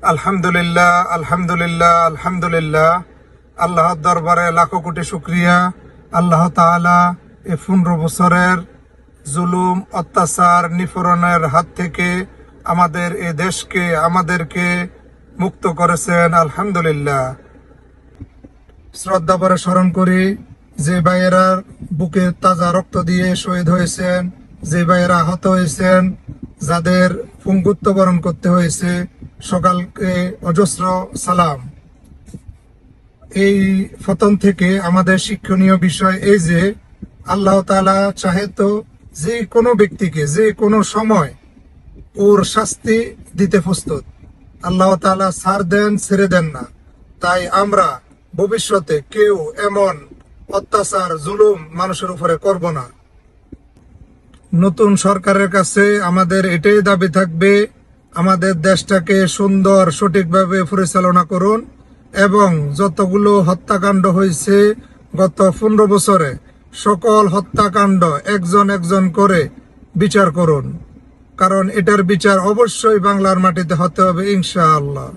আলহামদুলিল্লাহ, আলহামদুলিল্লাহ, আলহামদুলিল্লাহ। আল্লাহর দরবারে লাখো কোটি শুকরিয়া। আল্লাহ তাআলা এই 15 বছরের জুলুম, অত্যাচার, নিপীড়নের হাত থেকে আমাদের এই দেশকে, আমাদেরকে মুক্ত করেছেন। আলহামদুলিল্লাহ। শ্রদ্ধা করে স্মরণ করি যে ভাইয়েরা বুকে তাজা রক্ত দিয়ে শহীদ হয়েছেন, যে ভাইয়েরা আহত হয়েছেন, যাদের পঙ্গুত্ব বরণ করতে হয়েছে, সকালকে অজস্র সালাম। এই পতন থেকে আমাদের শিক্ষণীয় বিষয় এই যে আল্লাহ তাআলা চাহে তো যে কোনো ব্যক্তিকে যে কোনো সময় ওর শাস্তি দিতে প্রস্তুত। আল্লাহ তাআলা ছাড় দেন, ছেড়ে দেন না। তাই আমরা ভবিষ্যতে কেউ এমন অত্যাচার, জুলুম মানুষের উপরে করব না। নতুন সরকারের কাছে আমাদের এটাই দাবি থাকবে, আমাদের দেশটাকে সুন্দর, সঠিকভাবে পরিচালনা করুন এবং যতগুলো হত্যাকাণ্ড হয়েছে গত 15 বছরে সকল হত্যাকাণ্ড একজন একজন করে বিচার করুন, কারণ এটার বিচার অবশ্যই বাংলার মাটিতে হতে হবে ইনশাআল্লাহ।